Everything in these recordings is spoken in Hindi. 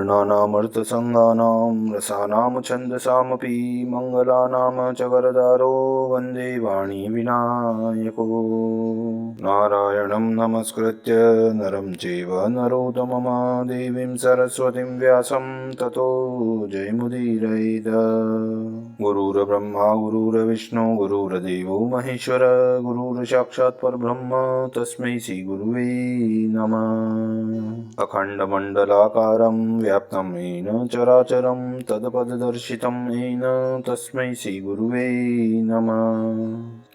वर्णानामर्थसङ्गानां रसानां छन्दसामपि मङ्गलानां च वरदारो वन्दे वाणी विनायको। नारायणं नमस्कृत्य नरं चैव नरोत्तमं देवीं सरस्वतीं व्यासं ततो जयमुदीरयेत्। गुरुर्ब्रह्मा गुरुर्विष्णु गुरुर्देवो महेश्वर गुरुर्साक्षात् परब्रह्म तस्मै श्रीगुरुवे नमः। अखण्डमण्डलाकारं व्याप्तं येन चराचरं तत्पददर्शितं येन तस्मै श्रीगुरुवे नमः।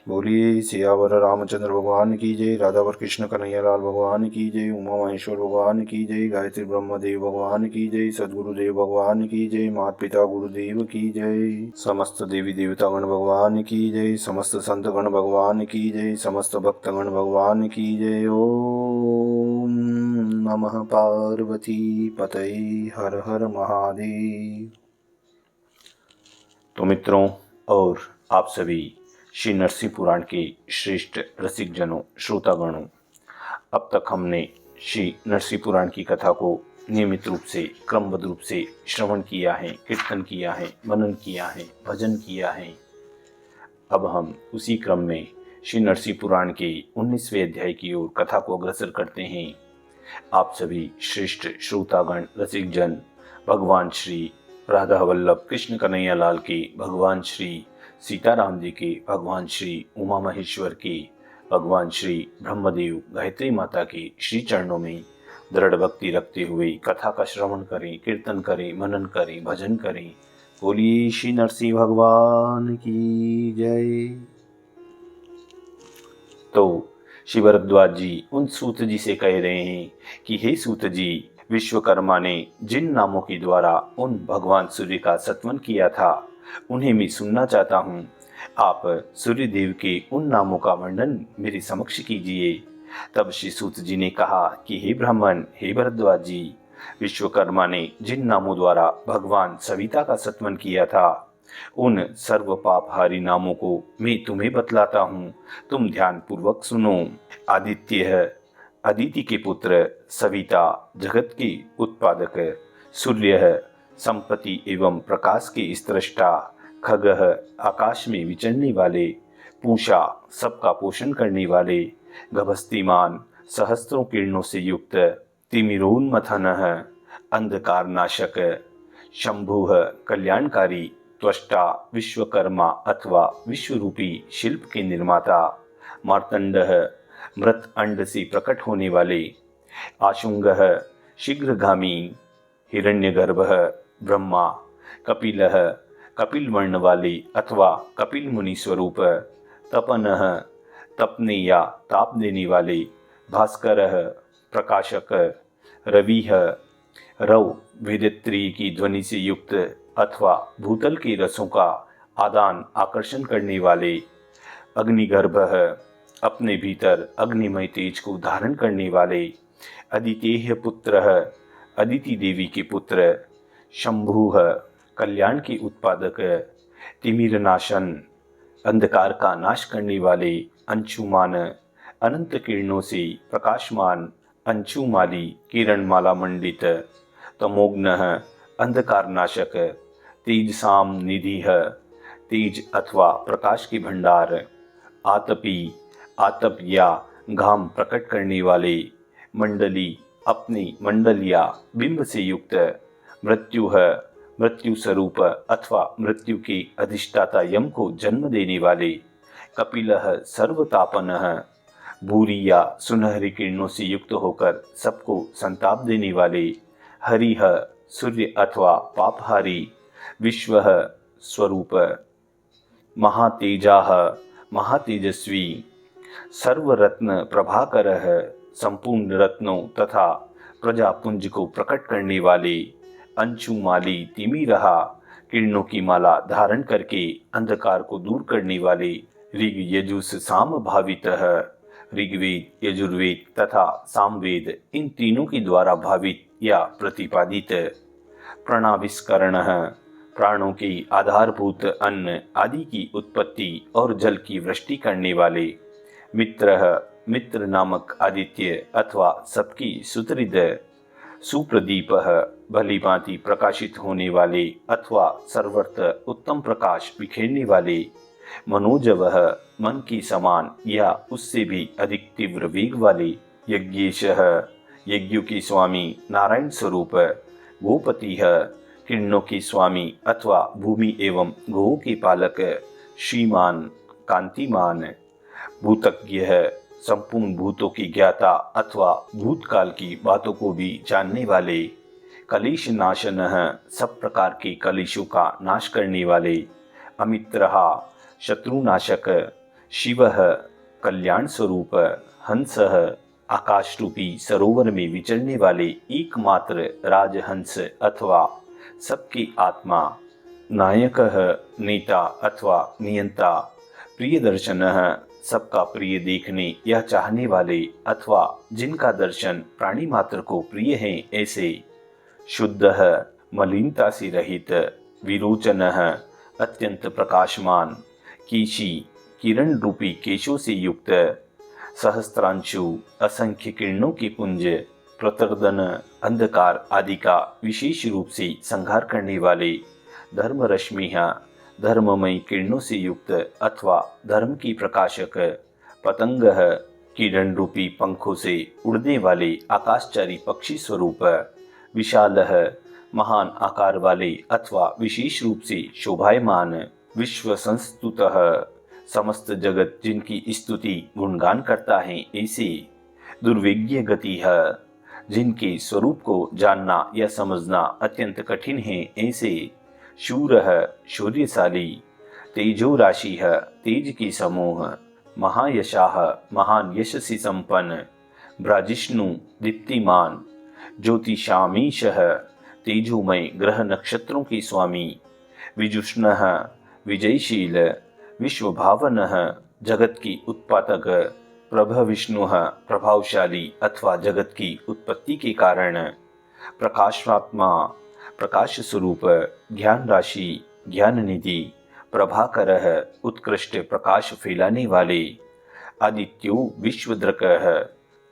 बोलिए सियावर रामचंद्र भगवान की जय, राधावर कृष्ण कन्हैयालाल भगवान की जय, उमा महेश्वर भगवान की जय, गायत्री ब्रह्मदेव भगवान की जय, सदगुरुदेव भगवान की जय, माता पिता गुरुदेव की जय, समस्त देवी देवतागण भगवान की जय, समस्त संतगण भगवान की जय, समस्त भक्तगण भगवान की जय। ओम नमः पार्वती पतये हर हर महादेव। तो मित्रों और आप सभी श्री नरसिंह पुराण के श्रेष्ठ रसिक जनों, श्रोतागणों, अब तक हमने श्री नरसिंह पुराण की कथा को नियमित रूप से क्रमबद्ध रूप से श्रवण किया है, कीर्तन किया है, मनन किया है, भजन किया है। अब हम उसी क्रम में श्री नरसिंह पुराण के 19वें अध्याय की ओर कथा को अग्रसर करते हैं। आप सभी श्रेष्ठ श्रोतागण, रसिक जन, भगवान श्री राधा वल्लभ कृष्ण कन्हैया लाल के, भगवान श्री सीताराम जी के, भगवान श्री उमा महेश्वर के, भगवान श्री ब्रह्मदेव गायत्री माता के श्री चरणों में दृढ़ भक्ति रखते हुए कथा का श्रवण करें, कीर्तन करें, मनन करें, भजन करें। बोलिए श्री नरसिंह भगवान की जय। तो श्री भरद्वाज जी उन सूत जी से कह रहे हैं कि हे सूत जी, विश्वकर्मा ने जिन नामों के द्वारा उन भगवान सूर्य का सत्वन किया था उन्हें मैं सुनना चाहता हूँ। आप सूर्य देव के उन नामों का वर्णन मेरे समक्ष कीजिए। तब श्री सूत जी ने कहा कि हे ब्राह्मण, हे भरद्वाज जी, विश्वकर्मा ने जिन नामों द्वारा भगवान सविता का सत्वन किया था उन सर्व पापहारी नामों को मैं तुम्हें बतलाता हूँ, तुम ध्यान पूर्वक सुनो। आदित्य है, अदिति के पुत्र, सविता जगत के उत्पादक, सूर्य है, संपत्ति एवं प्रकाश के स्रष्टा, खग है, आकाश में विचरने वाले, पूषा सबका पोषण करने वाले, गभस्तिमान सहस्त्रों किरणों से युक्त, तिमिरोन्मथन है, अंधकार नाशक, शंभु है, कल्याणकारी, त्वष्टा विश्वकर्मा अथवा विश्वरूपी शिल्प के निर्माता, मार्तंड है, मृत अंड से प्रकट होने वाले, आशुंग है, शीघ्रगामी, हिरण्यगर्भ है, ब्रह्मा, कपिल है, कपिल वर्ण वाले अथवा कपिल मुनि स्वरूप, तपन है, तपने या ताप देने वाले, भास्कर है, प्रकाशक, रवि है, रव वेदत्री की ध्वनि से युक्त अथवा भूतल के रसों का आदान आकर्षण करने वाले, अग्निगर्भ है, अपने भीतर अग्निमय तेज को धारण करने वाले, अदितेय पुत्र है, अदिति देवी के पुत्र, शंभु है, कल्याण के उत्पादक, तिमिर नाशन अंधकार का नाश करने वाले, अंशुमान अनंत किरणों से प्रकाशमान, अंशुमाली किरणमाला मंडित, तमोग्न अंधकार नाशक, तेजसाम निधि है, तेज अथवा प्रकाश के भंडार, आतपी आतप या घाम प्रकट करने वाले, मंडली अपनी मंडल या बिंब से युक्त, मृत्यु है, मृत्यु स्वरूप अथवा मृत्यु के अधिष्ठाता यम को जन्म देने वाले, कपिल है, सर्वतापन है, भूरी या सुनहरी किरणों से युक्त होकर सबको संताप देने वाले, हरि है, सूर्य अथवा पापहारी, विश्व है, स्वरूप, महातेजा है, महातेजस्वी, सर्वरत्न प्रभाकर है, संपूर्ण रत्नों तथा प्रजापुंज को प्रकट करने वाले, अंशुमाली तिमिरहा किरणों की माला धारण करके अंधकार को दूर करने वाले, ऋग यजुस साम भावित है, ऋग्वेद यजुर्वेद तथा सामवेद इन तीनों के द्वारा भावित या प्रतिपादित, प्रणाविष्करण है, प्राणों के आधारभूत अन्न आदि की उत्पत्ति और जल की वृष्टि करने वाले, मित्र है, मित्र नामक आदित्य अथवा सबकी सुतरिद, सुप्रदीपः भली भांति प्रकाशित होने वाले अथवा सर्वत्र उत्तम प्रकाश बिखेरने वाले, मनोजवः मन की समान या उससे भी अधिक तीव्र वेग वाले, यज्ञेशः यज्ञों के स्वामी नारायण स्वरूप, गोपतिः किरणों के स्वामी अथवा भूमि एवं गोओं के पालक, श्रीमान कांतिमान, भूतज्ञ संपूर्ण भूतों की ज्ञाता अथवा भूतकाल की बातों को भी जानने वाले, कलेश नाशनः सब प्रकार के कलेशों का नाश करने वाले, अमित्रः शत्रुनाशक, शिवः कल्याण स्वरूप, हंसः आकाश रूपी सरोवर में विचरने वाले एकमात्र राजहंस अथवा सबकी आत्मा, नायकः नेता अथवा नियंता, प्रियदर्शनः सबका प्रिय देखने या चाहने वाले अथवा जिनका दर्शन प्राणी मात्र को प्रिय है ऐसे, शुद्धः मलिनता से रहित, विरोचनः अत्यंत प्रकाशमान, केशी किरण रूपी केशों से युक्त, सहस्त्रांशु असंख्य किरणों के पुंज, प्रतर्दन अंधकार आदि का विशेष रूप से संहार करने वाले, धर्म रश्मियाँ धर्ममयी किरणों से युक्त अथवा धर्म की प्रकाशक, पतंगः किरण रूपी पंखों से उड़ने वाले आकाशचारी पक्षी स्वरूप, विशालः महान आकार वाले अथवा विशेष रूप से शोभायमान, विश्व संस्तुतः समस्त जगत जिनकी स्तुति गुणगान करता है ऐसे, दुर्विज्ञ गति है जिनके स्वरूप को जानना या समझना अत्यंत कठिन है ऐसे, शूरः शौर्यशाली, तेजो राशि है तेज की समूह, महायशाह महान यश से संपन्न, ब्राजिष्णु दीप्तिमान, ज्योतिषामीशः तेजोमय ग्रह नक्षत्रों के स्वामी, विजुष्णः विजयशील, विश्वभावनः जगत की उत्पादक, प्रभविष्णुः प्रभावशाली अथवा जगत की उत्पत्ति के कारण, प्रकाशात्मा प्रकाश स्वरूप, ज्ञान राशि ज्ञान निधि, प्रभाकरः उत्कृष्ट प्रकाश फैलाने वाले, आदित्यो विश्वद्रकः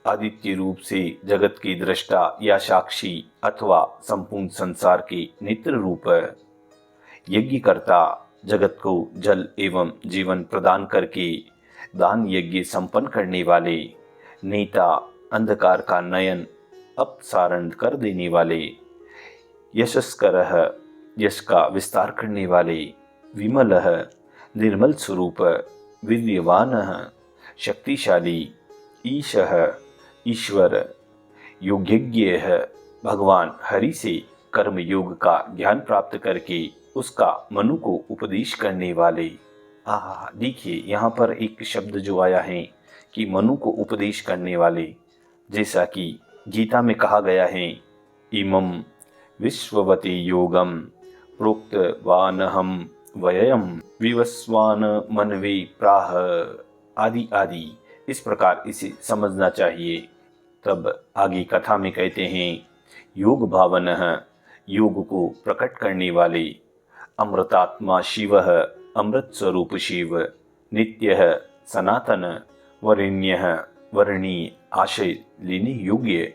आदित्य रूप से जगत की दृष्टा या साक्षी अथवा संपूर्ण संसार के नेत्र रूप, यज्ञकर्ता जगत को जल एवं जीवन प्रदान करके दान यज्ञ संपन्न करने वाले, नेता अंधकार का नयन अपसारण कर देने वाले, यशस्करः यश का विस्तार करने वाले, विमलः निर्मल स्वरूप, वीर्यवानः शक्तिशाली, ईशः ईश्वर, योग्यज्ञ भगवान हरि से कर्म योग का ज्ञान प्राप्त करके उसका मनु को उपदेश करने वाले। देखिए यहाँ पर एक शब्द जो आया है कि मनु को उपदेश करने वाले, जैसा कि गीता में कहा गया है, इमं विश्ववते योगम प्रोक्तवानहं वयम विवस्वान मनवे प्राह, आदि आदि इस प्रकार इसे समझना चाहिए। तब आगे कथा में कहते हैं, योग भावनः योग को प्रकट करने वाले, अमृतात्मा शिवः अमृत स्वरूप शिव, नित्यः सनातन, वरेण्यः वर्णीय आशय लेने योग्य,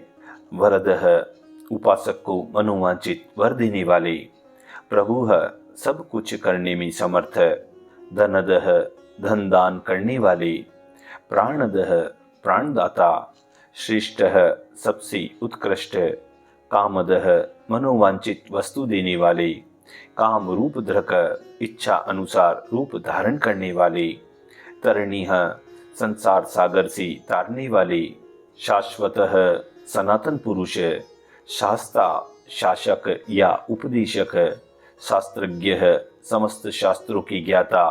वरदः उपासक को मनोवांछित वर देने वाले, प्रभुः सब कुछ करने में समर्थ, धनदः धन दान करने वाले, प्राणदः प्राणदाता, श्रेष्ठः सबसे उत्कृष्ट, कामदः मनोवांछित वस्तु देने वाले, काम रूप धृक इच्छा अनुसार रूप धारण करने वाले, तरणीह संसार सागर से तारने वाले, शाश्वतः सनातन पुरुष, शास्ता शासक या उपदेशक, शास्त्रज्ञ समस्त शास्त्रों के ज्ञाता,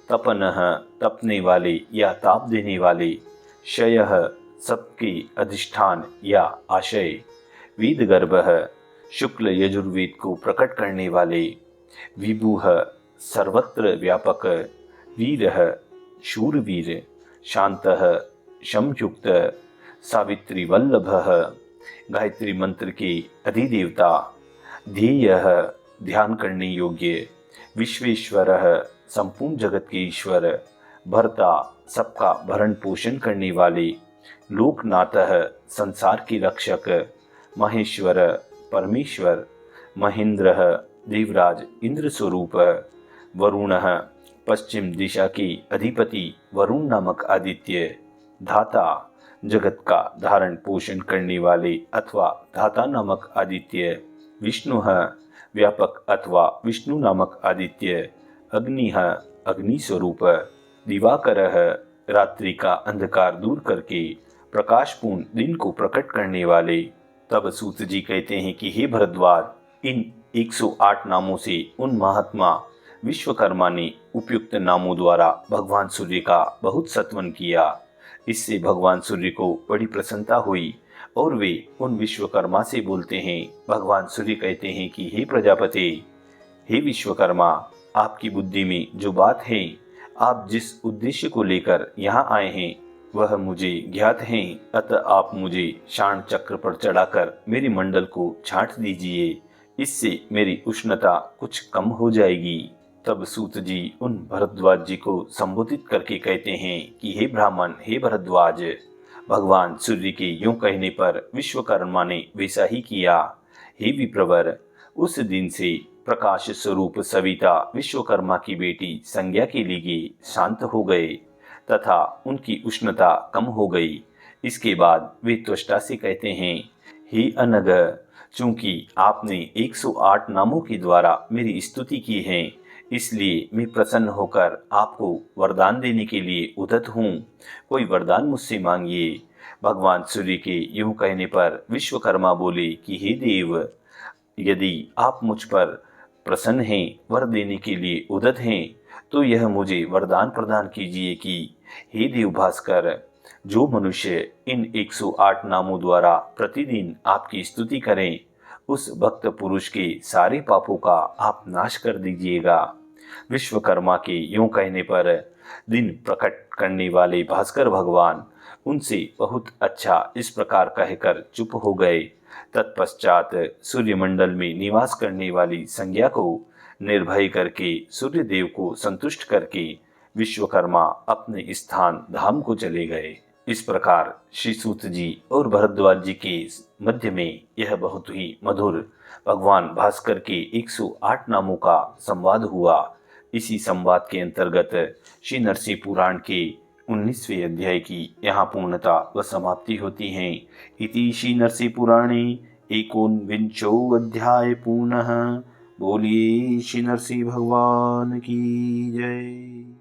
तपनः तपने वाले या ताप देने वाले, शयः सबके अधिष्ठान या आशय, वेदगर्भः शुक्ल यजुर्वेद को प्रकट करने वाले, विभुः सर्वत्र व्यापक, वीरः शूरवीर, शांतः शमयुक्त, सावित्री वल्लभः गायत्री मंत्र के अधिदेवता, ध्येयः ध्यान करने योग्य, विश्वेश्वरः संपूर्ण जगत के ईश्वर, भर्ता सबका भरण पोषण करने वाले, लोकनाथः संसार के रक्षक, महेश्वर परमेश्वर, महेंद्र देवराज इंद्र स्वरूप, वरुण पश्चिम दिशा के अधिपति वरुण नामक आदित्य, धाता जगत का धारण पोषण करने वाले अथवा धाता नामक आदित्य, विष्णु व्यापक अथवा विष्णु नामक आदित्य, अग्नि अग्नि स्वरूप, दिवाकर रात्रि का अंधकार दूर करके प्रकाशपूर्ण दिन को प्रकट करने वाले। तब सूत जी कहते हैं कि हे भरद्वाज, इन 108 नामों से उन महात्मा विश्वकर्मा ने उपयुक्त नामों द्वारा भगवान सूर्य का बहुत सत्वन किया। इससे भगवान सूर्य को बड़ी प्रसन्नता हुई और वे उन विश्वकर्मा से बोलते हैं। भगवान सूर्य कहते हैं कि हे प्रजापति, हे विश्वकर्मा, आपकी बुद्धि में जो बात है, आप जिस उद्देश्य को लेकर यहाँ आए हैं वह मुझे ज्ञात है। अतः आप मुझे शाण चक्र पर चढ़ाकर मेरे मंडल को छांट दीजिए, इससे मेरी उष्णता कुछ कम हो जाएगी। तब सूत जी उन भरद्वाज जी को संबोधित करके कहते हैं कि हे ब्राह्मण, हे भरद्वाज, भगवान सूर्य के यूं कहने पर विश्वकर्मा ने वैसा ही किया। हे विप्रवर, उस दिन से प्रकाश स्वरूप सविता विश्वकर्मा की बेटी संज्ञा के लिए शांत हो गए तथा उनकी उष्णता कम हो गई। इसके बाद वे त्वष्टा से कहते हैं, हे अनग, चूंकि आपने 108 नामों के द्वारा मेरी स्तुति की है, इसलिए मैं प्रसन्न होकर आपको वरदान देने के लिए उद्यत हूँ। कोई वरदान मुझसे मांगिए। भगवान सूर्य के यूं कहने पर विश्वकर्मा बोले कि हे देव, यदि आप मुझ पर प्रसन्न हैं, वर देने के लिए उद्यत हैं, तो यह मुझे वरदान प्रदान कीजिए कि हे देव भास्कर, जो मनुष्य इन 108 नामों द्वारा प्रतिदिन आपकी स्तुति करें, उस भक्त पुरुष के सारे पापों का आप नाश कर दीजिएगा। विश्वकर्मा के यूं कहने पर दिन प्रकट करने वाले भास्कर भगवान उनसे बहुत अच्छा इस प्रकार कहकर चुप हो गए। तत्पश्चात सूर्यमंडल में निवास करने वाली संज्ञा को निर्भय करके सूर्य देव को संतुष्ट करके विश्वकर्मा अपने स्थान धाम को चले गए। इस प्रकार श्री सूत जी और भरद्वाज जी के मध्य में यह बहुत ही मधुर भगवान भास्कर के 108 नामों का संवाद हुआ। इसी संवाद के अंतर्गत श्री नरसिंह पुराण के 19वें अध्याय की यहाँ पूर्णता व समाप्ति होती है। इति श्री नरसिंह पुराणे 19 अध्याय पूर्णः। बोलिए श्री नरसिंह भगवान की जय।